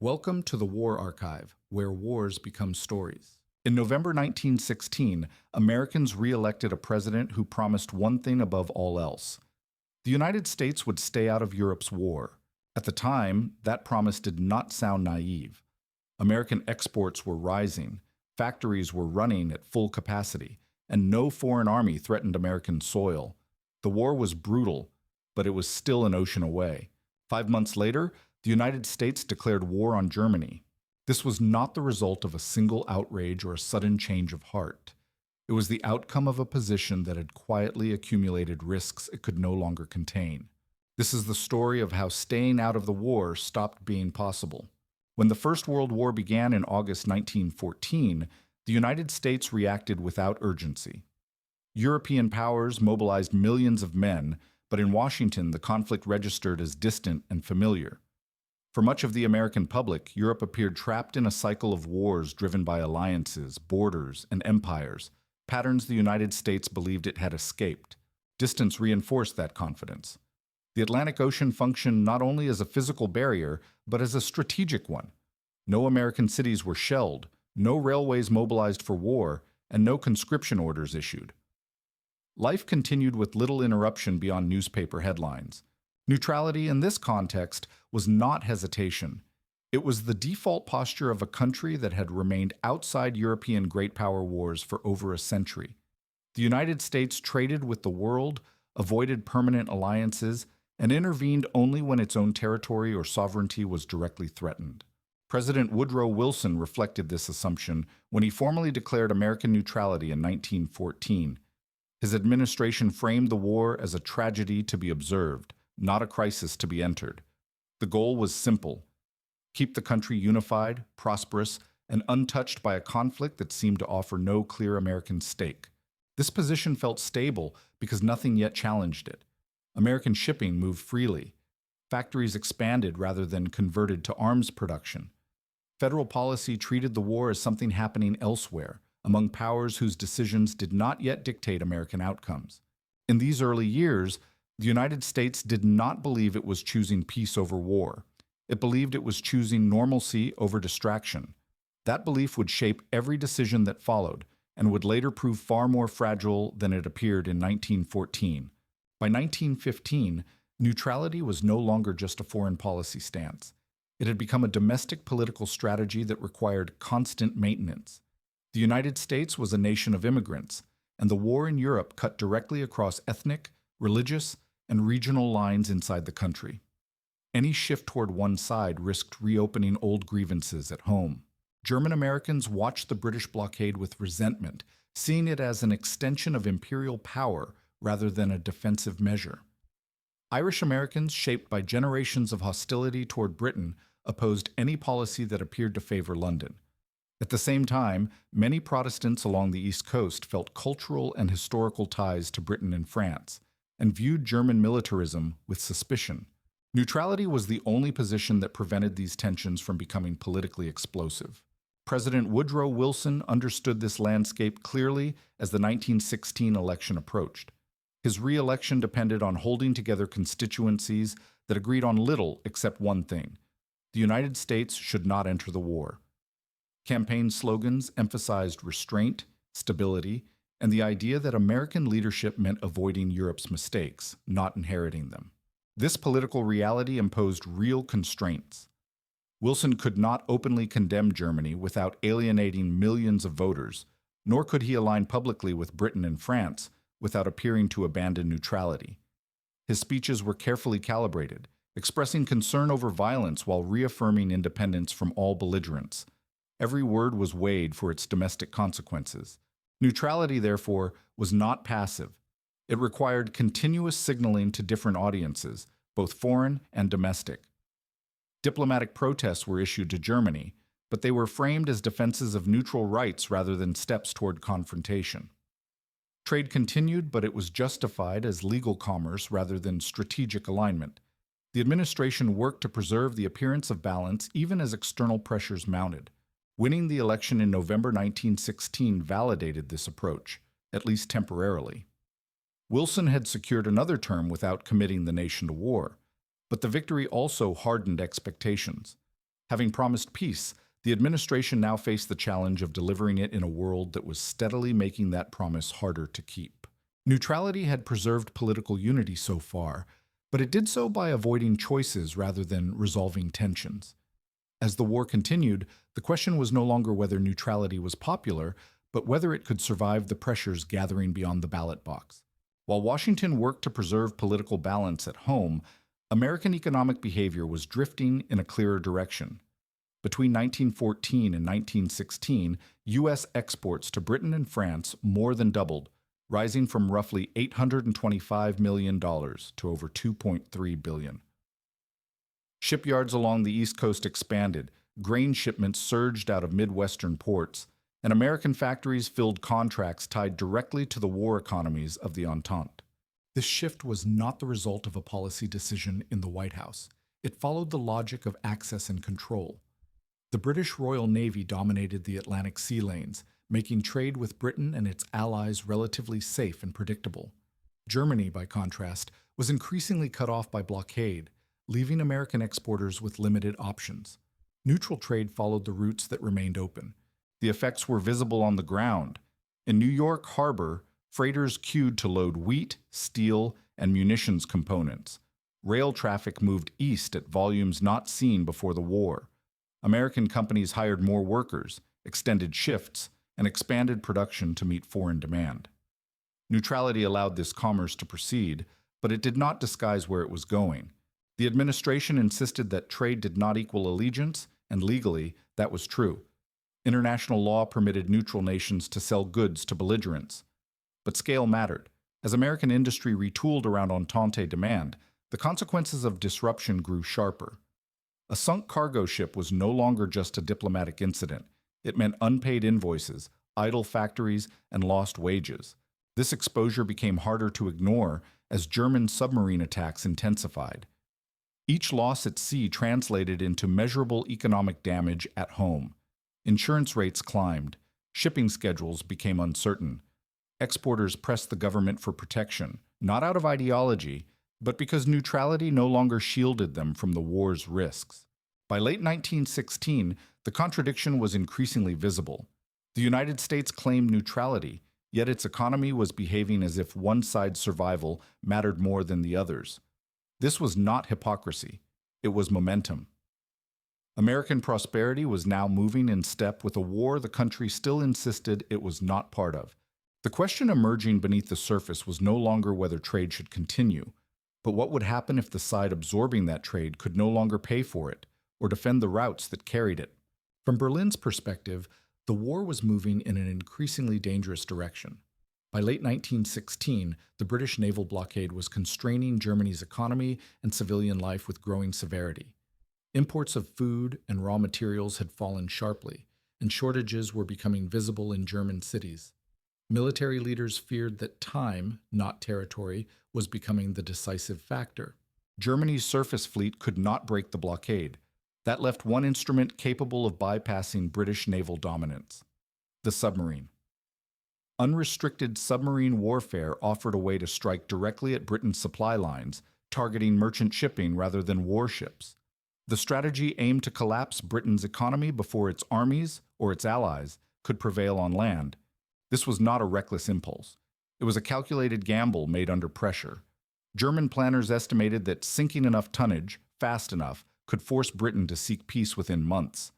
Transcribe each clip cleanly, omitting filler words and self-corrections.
Welcome to the War Archive, where wars become stories. In November 1916, Americans re-elected a president who promised one thing above all else. The United States would stay out of Europe's war. At the time, that promise did not sound naive. American exports were rising, factories were running at full capacity, and no foreign army threatened American soil. The war was brutal, but it was still an ocean away. 5 months later, the United States declared war on Germany. This was not the result of a single outrage or a sudden change of heart. It was the outcome of a position that had quietly accumulated risks it could no longer contain. This is the story of how staying out of the war stopped being possible. When the First World War began in August 1914, the United States reacted without urgency. European powers mobilized millions of men, but in Washington the conflict registered as distant and familiar. For much of the American public, Europe appeared trapped in a cycle of wars driven by alliances, borders, and empires, patterns the United States believed it had escaped. Distance reinforced that confidence. The Atlantic Ocean functioned not only as a physical barrier, but as a strategic one. No American cities were shelled, no railways mobilized for war, and no conscription orders issued. Life continued with little interruption beyond newspaper headlines. Neutrality in this context was not hesitation. It was the default posture of a country that had remained outside European great power wars for over a century. The United States traded with the world, avoided permanent alliances, and intervened only when its own territory or sovereignty was directly threatened. President Woodrow Wilson reflected this assumption when he formally declared American neutrality in 1914. His administration framed the war as a tragedy to be observed, not a crisis to be entered. The goal was simple: keep the country unified, prosperous, and untouched by a conflict that seemed to offer no clear American stake. This position felt stable because nothing yet challenged it. American shipping moved freely. Factories expanded rather than converted to arms production. Federal policy treated the war as something happening elsewhere, among powers whose decisions did not yet dictate American outcomes. In these early years, the United States did not believe it was choosing peace over war. It believed it was choosing normalcy over distraction. That belief would shape every decision that followed, and would later prove far more fragile than it appeared in 1914. By 1915, neutrality was no longer just a foreign policy stance. It had become a domestic political strategy that required constant maintenance. The United States was a nation of immigrants, and the war in Europe cut directly across ethnic, religious, and regional lines inside the country. Any shift toward one side risked reopening old grievances at home. German Americans watched the British blockade with resentment, seeing it as an extension of imperial power rather than a defensive measure. Irish Americans, shaped by generations of hostility toward Britain, opposed any policy that appeared to favor London. At the same time, many Protestants along the East Coast felt cultural and historical ties to Britain and France, and viewed German militarism with suspicion. Neutrality was the only position that prevented these tensions from becoming politically explosive. President Woodrow Wilson understood this landscape clearly as the 1916 election approached. His re-election depended on holding together constituencies that agreed on little except one thing: the United States should not enter the war. Campaign slogans emphasized restraint, stability, and the idea that American leadership meant avoiding Europe's mistakes, not inheriting them. This political reality imposed real constraints. Wilson could not openly condemn Germany without alienating millions of voters, nor could he align publicly with Britain and France without appearing to abandon neutrality. His speeches were carefully calibrated, expressing concern over violence while reaffirming independence from all belligerents. Every word was weighed for its domestic consequences. Neutrality, therefore, was not passive. It required continuous signaling to different audiences, both foreign and domestic. Diplomatic protests were issued to Germany, but they were framed as defenses of neutral rights rather than steps toward confrontation. Trade continued, but it was justified as legal commerce rather than strategic alignment. The administration worked to preserve the appearance of balance even as external pressures mounted. Winning the election in November 1916 validated this approach, at least temporarily. Wilson had secured another term without committing the nation to war, but the victory also hardened expectations. Having promised peace, the administration now faced the challenge of delivering it in a world that was steadily making that promise harder to keep. Neutrality had preserved political unity so far, but it did so by avoiding choices rather than resolving tensions. As the war continued, the question was no longer whether neutrality was popular, but whether it could survive the pressures gathering beyond the ballot box. While Washington worked to preserve political balance at home, American economic behavior was drifting in a clearer direction. Between 1914 and 1916, U.S. exports to Britain and France more than doubled, rising from roughly $825 million to over $2.3 billion. Shipyards along the East Coast expanded, grain shipments surged out of Midwestern ports, and American factories filled contracts tied directly to the war economies of the Entente. This shift was not the result of a policy decision in the White House. It followed the logic of access and control. The British Royal Navy dominated the Atlantic sea lanes, making trade with Britain and its allies relatively safe and predictable. Germany, by contrast, was increasingly cut off by blockade, leaving American exporters with limited options. Neutral trade followed the routes that remained open. The effects were visible on the ground. In New York Harbor, freighters queued to load wheat, steel, and munitions components. Rail traffic moved east at volumes not seen before the war. American companies hired more workers, extended shifts, and expanded production to meet foreign demand. Neutrality allowed this commerce to proceed, but it did not disguise where it was going. The administration insisted that trade did not equal allegiance, and legally, that was true. International law permitted neutral nations to sell goods to belligerents. But scale mattered. As American industry retooled around Entente demand, the consequences of disruption grew sharper. A sunk cargo ship was no longer just a diplomatic incident. It meant unpaid invoices, idle factories, and lost wages. This exposure became harder to ignore as German submarine attacks intensified. Each loss at sea translated into measurable economic damage at home. Insurance rates climbed. Shipping schedules became uncertain. Exporters pressed the government for protection, not out of ideology, but because neutrality no longer shielded them from the war's risks. By late 1916, the contradiction was increasingly visible. The United States claimed neutrality, yet its economy was behaving as if one side's survival mattered more than the other's. This was not hypocrisy. It was momentum. American prosperity was now moving in step with a war the country still insisted it was not part of. The question emerging beneath the surface was no longer whether trade should continue, but what would happen if the side absorbing that trade could no longer pay for it or defend the routes that carried it. From Berlin's perspective, the war was moving in an increasingly dangerous direction. By late 1916, the British naval blockade was constraining Germany's economy and civilian life with growing severity. Imports of food and raw materials had fallen sharply, and shortages were becoming visible in German cities. Military leaders feared that time, not territory, was becoming the decisive factor. Germany's surface fleet could not break the blockade. That left one instrument capable of bypassing British naval dominance: the submarine. Unrestricted submarine warfare offered a way to strike directly at Britain's supply lines, targeting merchant shipping rather than warships. The strategy aimed to collapse Britain's economy before its armies, or its allies, could prevail on land. This was not a reckless impulse. It was a calculated gamble made under pressure. German planners estimated that sinking enough tonnage, fast enough, could force Britain to seek peace within months.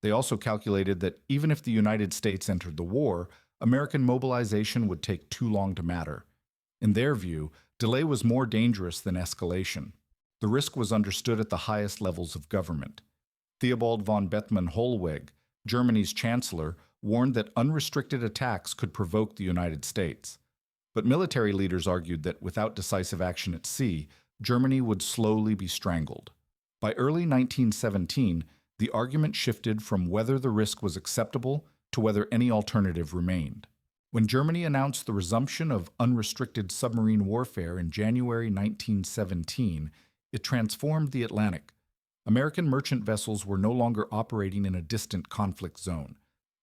They also calculated that even if the United States entered the war, American mobilization would take too long to matter. In their view, delay was more dangerous than escalation. The risk was understood at the highest levels of government. Theobald von Bethmann-Hollweg, Germany's chancellor, warned that unrestricted attacks could provoke the United States. But military leaders argued that without decisive action at sea, Germany would slowly be strangled. By early 1917, the argument shifted from whether the risk was acceptable to whether any alternative remained. When Germany announced the resumption of unrestricted submarine warfare in January 1917, it transformed the Atlantic. American merchant vessels were no longer operating in a distant conflict zone.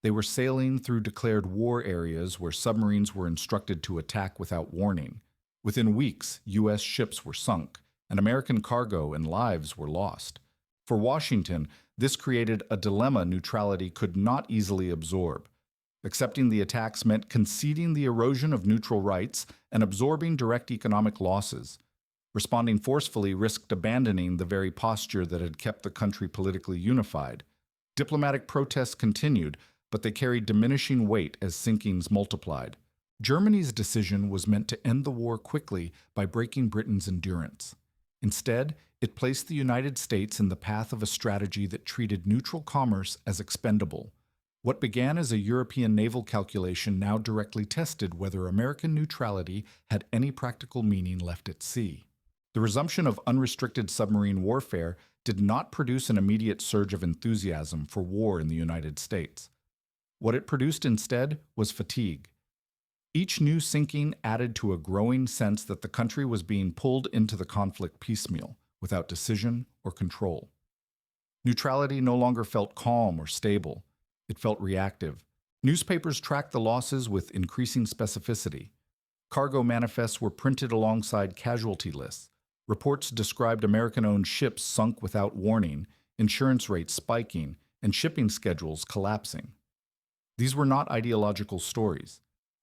They were sailing through declared war areas where submarines were instructed to attack without warning. Within weeks, U.S. ships were sunk, and American cargo and lives were lost. For Washington, This created a dilemma neutrality could not easily absorb. Accepting the attacks meant conceding the erosion of neutral rights and absorbing direct economic losses. Responding forcefully risked abandoning the very posture that had kept the country politically unified. Diplomatic protests continued, but they carried diminishing weight as sinkings multiplied. Germany's decision was meant to end the war quickly by breaking Britain's endurance. Instead, it placed the United States in the path of a strategy that treated neutral commerce as expendable. What began as a European naval calculation now directly tested whether American neutrality had any practical meaning left at sea. The resumption of unrestricted submarine warfare did not produce an immediate surge of enthusiasm for war in the United States. What it produced instead was fatigue. Each new sinking added to a growing sense that the country was being pulled into the conflict piecemeal, without decision or control. Neutrality no longer felt calm or stable. It felt reactive. Newspapers tracked the losses with increasing specificity. Cargo manifests were printed alongside casualty lists. Reports described American-owned ships sunk without warning, insurance rates spiking, and shipping schedules collapsing. These were not ideological stories.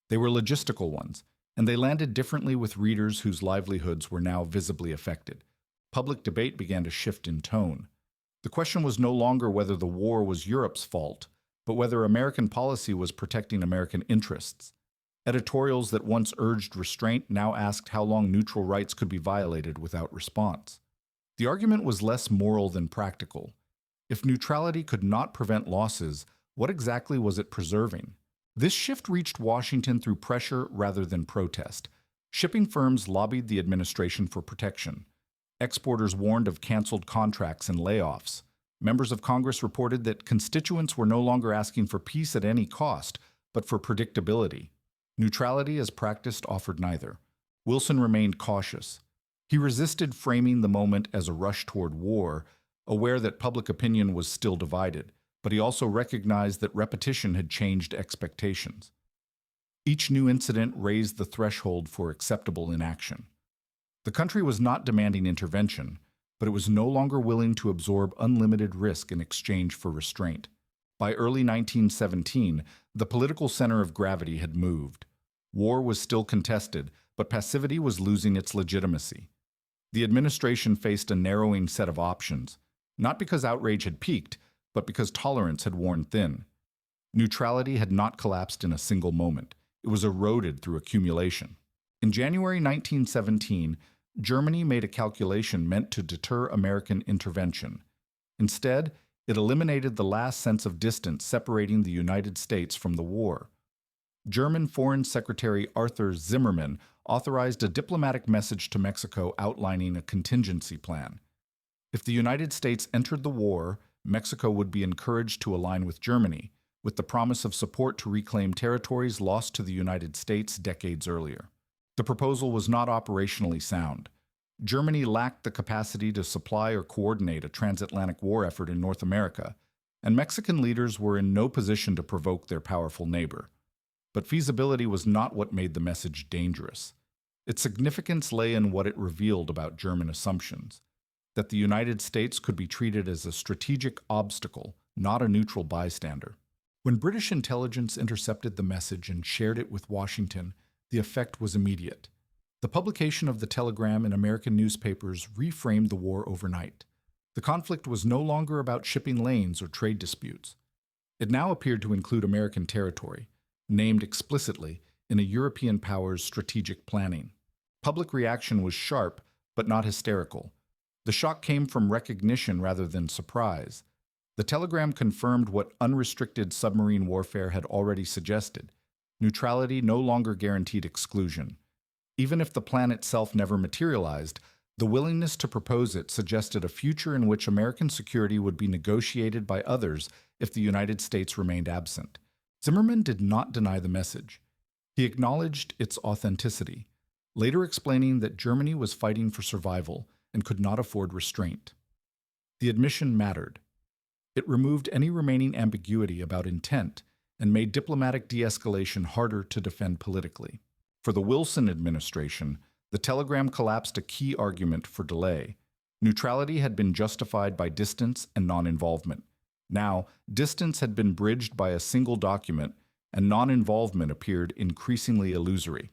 They were logistical ones, and they landed differently with readers whose livelihoods were now visibly affected. Public debate began to shift in tone. The question was no longer whether the war was Europe's fault, but whether American policy was protecting American interests. Editorials that once urged restraint now asked how long neutral rights could be violated without response. The argument was less moral than practical. If neutrality could not prevent losses, what exactly was it preserving? This shift reached Washington through pressure rather than protest. Shipping firms lobbied the administration for protection. Exporters warned of canceled contracts and layoffs. Members of Congress reported that constituents were no longer asking for peace at any cost, but for predictability. Neutrality as practiced offered neither. Wilson remained cautious. He resisted framing the moment as a rush toward war, aware that public opinion was still divided, but he also recognized that repetition had changed expectations. Each new incident raised the threshold for acceptable inaction. The country was not demanding intervention, but it was no longer willing to absorb unlimited risk in exchange for restraint. By early 1917, the political center of gravity had moved. War was still contested, but passivity was losing its legitimacy. The administration faced a narrowing set of options, not because outrage had peaked, but because tolerance had worn thin. Neutrality had not collapsed in a single moment. It was eroded through accumulation. In January 1917, Germany made a calculation meant to deter American intervention. Instead, it eliminated the last sense of distance separating the United States from the war. German Foreign Secretary Arthur Zimmerman authorized a diplomatic message to Mexico outlining a contingency plan. If the United States entered the war, Mexico would be encouraged to align with Germany, with the promise of support to reclaim territories lost to the United States decades earlier. The proposal was not operationally sound. Germany lacked the capacity to supply or coordinate a transatlantic war effort in North America, and Mexican leaders were in no position to provoke their powerful neighbor. But feasibility was not what made the message dangerous. Its significance lay in what it revealed about German assumptions, that the United States could be treated as a strategic obstacle, not a neutral bystander. When British intelligence intercepted the message and shared it with Washington, the effect was immediate. The publication of the telegram in American newspapers reframed the war overnight. The conflict was no longer about shipping lanes or trade disputes. It now appeared to include American territory, named explicitly in a European power's strategic planning. Public reaction was sharp, but not hysterical. The shock came from recognition rather than surprise. The telegram confirmed what unrestricted submarine warfare had already suggested. Neutrality no longer guaranteed exclusion. Even if the plan itself never materialized, the willingness to propose it suggested a future in which American security would be negotiated by others if the United States remained absent. Zimmerman did not deny the message. He acknowledged its authenticity, later explaining that Germany was fighting for survival and could not afford restraint. The admission mattered. It removed any remaining ambiguity about intent and made diplomatic de-escalation harder to defend politically. For the Wilson administration, the telegram collapsed a key argument for delay. Neutrality had been justified by distance and non-involvement. Now, distance had been bridged by a single document, and non-involvement appeared increasingly illusory.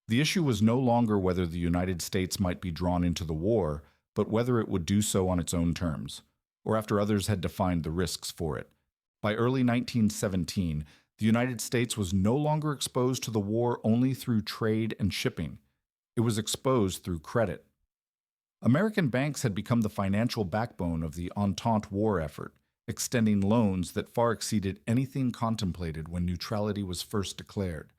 The issue was no longer whether the United States might be drawn into the war, but whether it would do so on its own terms, or after others had defined the risks for it. By early 1917, the United States was no longer exposed to the war only through trade and shipping. It was exposed through credit. American banks had become the financial backbone of the Entente war effort, extending loans that far exceeded anything contemplated when neutrality was first declared.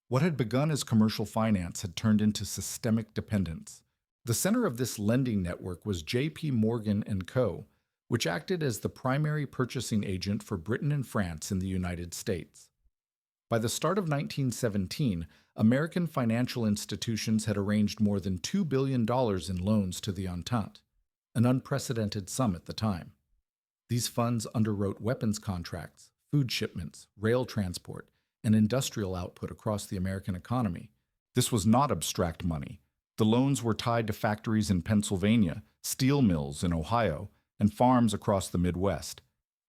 What had begun as commercial finance had turned into systemic dependence. The center of this lending network was J.P. Morgan & Co., which acted as the primary purchasing agent for Britain and France in the United States. By the start of 1917, American financial institutions had arranged more than $2 billion in loans to the Entente, an unprecedented sum at the time. These funds underwrote weapons contracts, food shipments, rail transport, and industrial output across the American economy. This was not abstract money. The loans were tied to factories in Pennsylvania, steel mills in Ohio, and farms across the Midwest.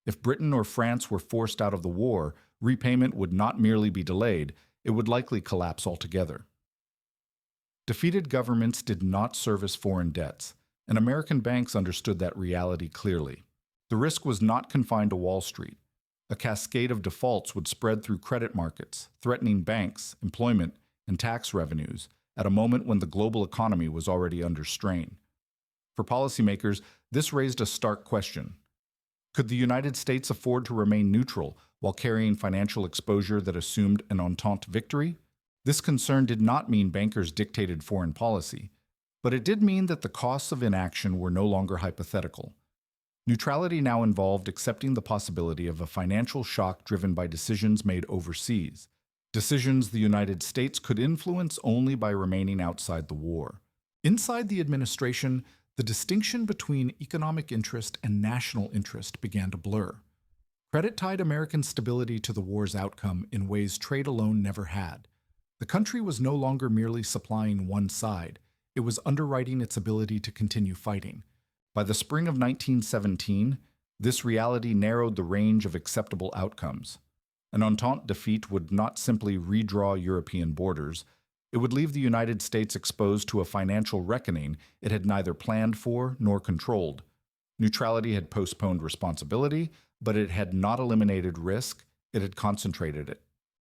If Britain or France were forced out of the war, repayment would not merely be delayed, it would likely collapse altogether. Defeated governments did not service foreign debts, and American banks understood that reality clearly. The risk was not confined to Wall Street. A cascade of defaults would spread through credit markets, threatening banks, employment, and tax revenues at a moment when the global economy was already under strain. For policymakers, this raised a stark question. Could the United States afford to remain neutral while carrying financial exposure that assumed an Entente victory? This concern did not mean bankers dictated foreign policy, but it did mean that the costs of inaction were no longer hypothetical. Neutrality now involved accepting the possibility of a financial shock driven by decisions made overseas, decisions the United States could influence only by remaining outside the war. Inside the administration, the distinction between economic interest and national interest began to blur. Credit tied American stability to the war's outcome in ways trade alone never had. The country was no longer merely supplying one side, it was underwriting its ability to continue fighting. By the spring of 1917, this reality narrowed the range of acceptable outcomes. An Entente defeat would not simply redraw European borders, it would leave the United States exposed to a financial reckoning it had neither planned for nor controlled. Neutrality had postponed responsibility, but it had not eliminated risk, it had concentrated it.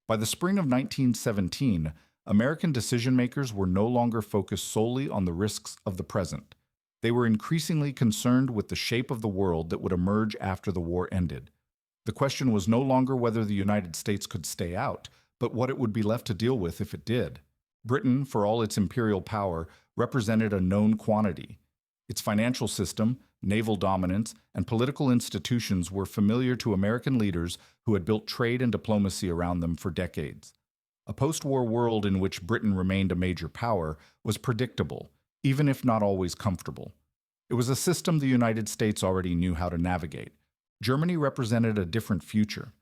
By the spring of 1917, American decision-makers were no longer focused solely on the risks of the present. They were increasingly concerned with the shape of the world that would emerge after the war ended. The question was no longer whether the United States could stay out, but what it would be left to deal with if it did. Britain, for all its imperial power, represented a known quantity. Its financial system, naval dominance, and political institutions were familiar to American leaders who had built trade and diplomacy around them for decades. A post-war world in which Britain remained a major power was predictable, even if not always comfortable. It was a system the United States already knew how to navigate. Germany represented a different future.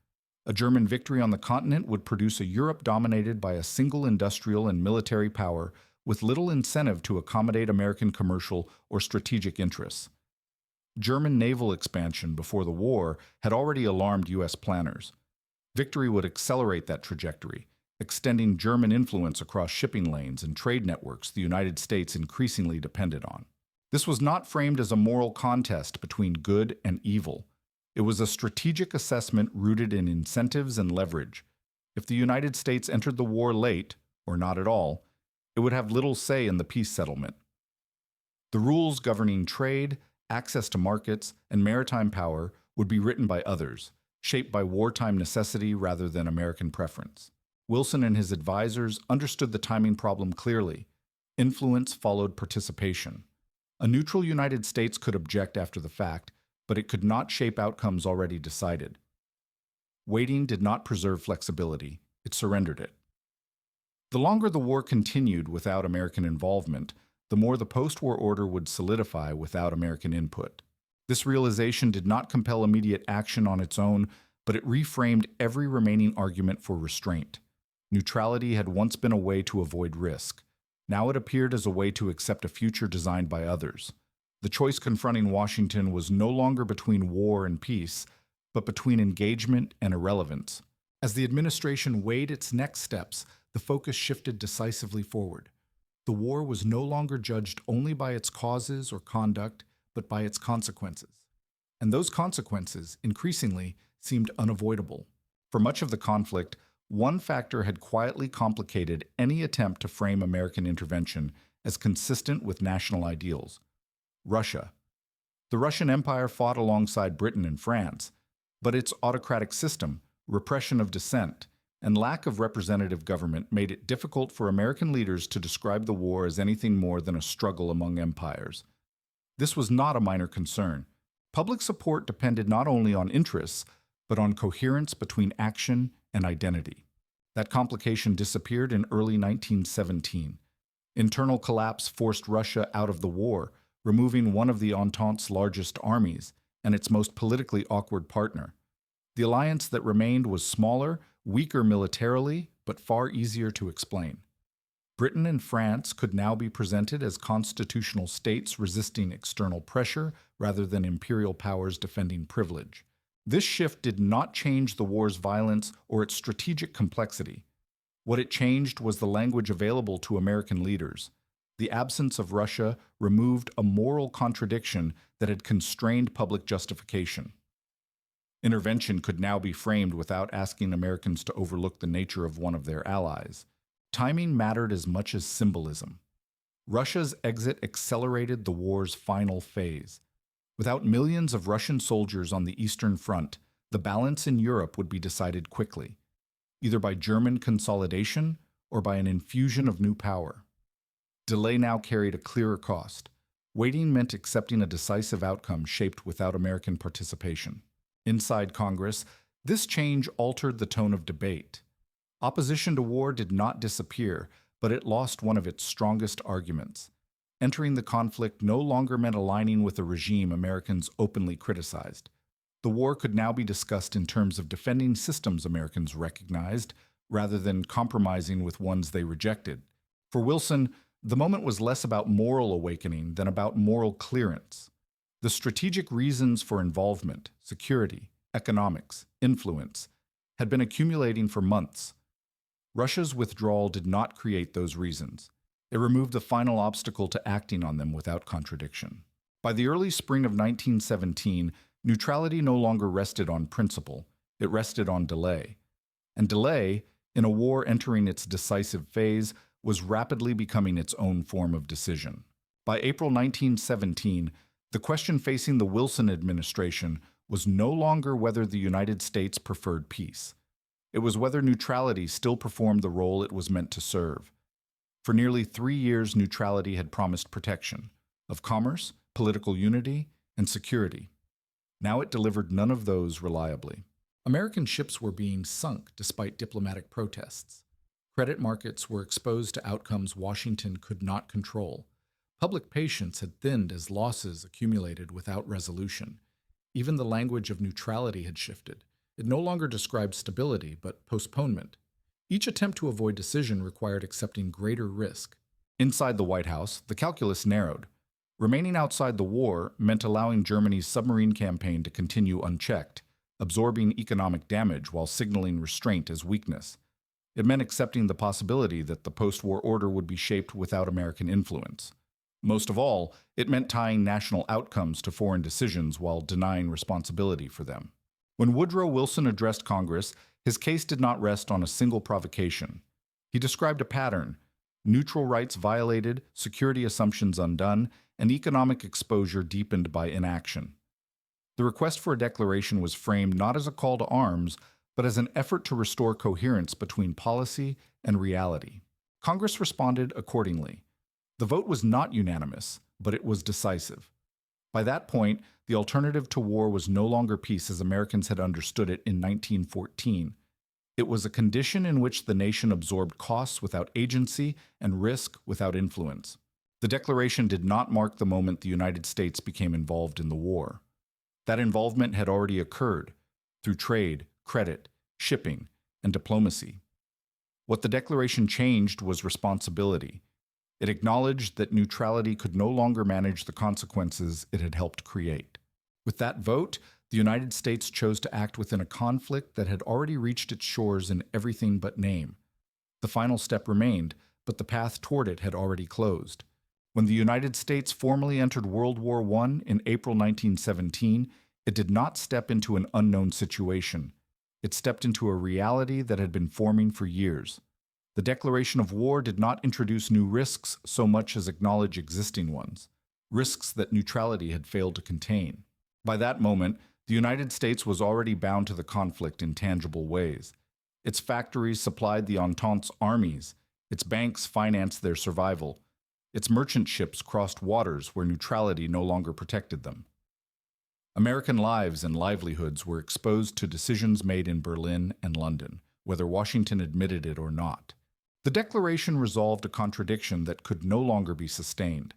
A German victory on the continent would produce a Europe dominated by a single industrial and military power with little incentive to accommodate American commercial or strategic interests. German naval expansion before the war had already alarmed U.S. planners. Victory would accelerate that trajectory, extending German influence across shipping lanes and trade networks the United States increasingly depended on. This was not framed as a moral contest between good and evil. It was a strategic assessment rooted in incentives and leverage. If the United States entered the war late, or not at all, it would have little say in the peace settlement. The rules governing trade, access to markets, and maritime power would be written by others, shaped by wartime necessity rather than American preference. Wilson and his advisors understood the timing problem clearly. Influence followed participation. A neutral United States could object after the fact, but it could not shape outcomes already decided. Waiting did not preserve flexibility, it surrendered it. The longer the war continued without American involvement, the more the post-war order would solidify without American input. This realization did not compel immediate action on its own, but it reframed every remaining argument for restraint. Neutrality had once been a way to avoid risk. Now it appeared as a way to accept a future designed by others. The choice confronting Washington was no longer between war and peace, but between engagement and irrelevance. As the administration weighed its next steps, the focus shifted decisively forward. The war was no longer judged only by its causes or conduct, but by its consequences. And those consequences, increasingly, seemed unavoidable. For much of the conflict, one factor had quietly complicated any attempt to frame American intervention as consistent with national ideals: Russia. The Russian Empire fought alongside Britain and France, but its autocratic system, repression of dissent, and lack of representative government made it difficult for American leaders to describe the war as anything more than a struggle among empires. This was not a minor concern. Public support depended not only on interests, but on coherence between action and identity. That complication disappeared in early 1917. Internal collapse forced Russia out of the war, removing one of the Entente's largest armies and its most politically awkward partner. The alliance that remained was smaller, weaker militarily, but far easier to explain. Britain and France could now be presented as constitutional states resisting external pressure rather than imperial powers defending privilege. This shift did not change the war's violence or its strategic complexity. What it changed was the language available to American leaders. The absence of Russia removed a moral contradiction that had constrained public justification. Intervention could now be framed without asking Americans to overlook the nature of one of their allies. Timing mattered as much as symbolism. Russia's exit accelerated the war's final phase. Without millions of Russian soldiers on the Eastern Front, the balance in Europe would be decided quickly, either by German consolidation or by an infusion of new power. Delay now carried a clearer cost. Waiting meant accepting a decisive outcome shaped without American participation. Inside Congress, this change altered the tone of debate. Opposition to war did not disappear, but it lost one of its strongest arguments. Entering the conflict no longer meant aligning with a regime Americans openly criticized. The war could now be discussed in terms of defending systems Americans recognized, rather than compromising with ones they rejected. For Wilson, the moment was less about moral awakening than about moral clearance. The strategic reasons for involvement, security, economics, influence, had been accumulating for months. Russia's withdrawal did not create those reasons. It removed the final obstacle to acting on them without contradiction. By the early spring of 1917, neutrality no longer rested on principle, it rested on delay. And delay, in a war entering its decisive phase, was rapidly becoming its own form of decision. By April 1917, the question facing the Wilson administration was no longer whether the United States preferred peace. It was whether neutrality still performed the role it was meant to serve. For nearly 3 years, neutrality had promised protection of commerce, political unity, and security. Now it delivered none of those reliably. American ships were being sunk despite diplomatic protests. Credit markets were exposed to outcomes Washington could not control. Public patience had thinned as losses accumulated without resolution. Even the language of neutrality had shifted. It no longer described stability, but postponement. Each attempt to avoid decision required accepting greater risk. Inside the White House, the calculus narrowed. Remaining outside the war meant allowing Germany's submarine campaign to continue unchecked, absorbing economic damage while signaling restraint as weakness. It meant accepting the possibility that the post-war order would be shaped without American influence. Most of all, it meant tying national outcomes to foreign decisions while denying responsibility for them. When Woodrow Wilson addressed Congress, his case did not rest on a single provocation. He described a pattern: neutral rights violated, security assumptions undone, and economic exposure deepened by inaction. The request for a declaration was framed not as a call to arms, but as an effort to restore coherence between policy and reality. Congress responded accordingly. The vote was not unanimous, but it was decisive. By that point, the alternative to war was no longer peace as Americans had understood it in 1914. It was a condition in which the nation absorbed costs without agency and risk without influence. The declaration did not mark the moment the United States became involved in the war. That involvement had already occurred through trade, credit, shipping, and diplomacy. What the declaration changed was responsibility. It acknowledged that neutrality could no longer manage the consequences it had helped create. With that vote, the United States chose to act within a conflict that had already reached its shores in everything but name. The final step remained, but the path toward it had already closed. When the United States formally entered World War I in April 1917, it did not step into an unknown situation. It stepped into a reality that had been forming for years. The declaration of war did not introduce new risks so much as acknowledge existing ones, risks that neutrality had failed to contain. By that moment, the United States was already bound to the conflict in tangible ways. Its factories supplied the Entente's armies. Its banks financed their survival. Its merchant ships crossed waters where neutrality no longer protected them. American lives and livelihoods were exposed to decisions made in Berlin and London, whether Washington admitted it or not. The declaration resolved a contradiction that could no longer be sustained.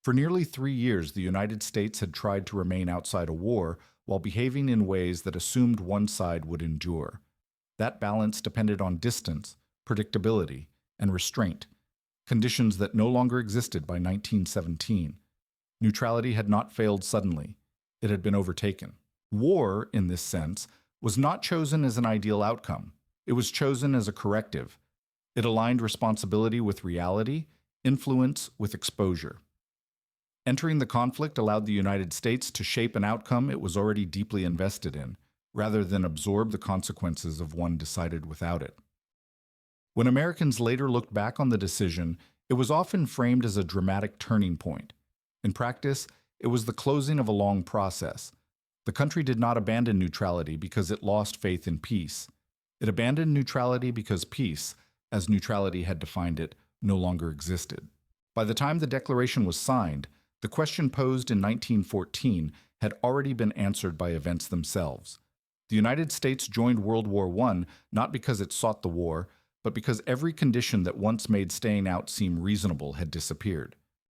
For nearly 3 years, the United States had tried to remain outside a war while behaving in ways that assumed one side would endure. That balance depended on distance, predictability, and restraint, conditions that no longer existed by 1917. Neutrality had not failed suddenly. It had been overtaken. War, in this sense, was not chosen as an ideal outcome. It was chosen as a corrective. It aligned responsibility with reality, influence with exposure. Entering the conflict allowed the United States to shape an outcome it was already deeply invested in, rather than absorb the consequences of one decided without it. When Americans later looked back on the decision, it was often framed as a dramatic turning point. In practice, it was the closing of a long process. The country did not abandon neutrality because it lost faith in peace. It abandoned neutrality because peace, as neutrality had defined it, no longer existed. By the time the declaration was signed, the question posed in 1914 had already been answered by events themselves. The United States joined World War I not because it sought the war, but because every condition that once made staying out seem reasonable had disappeared.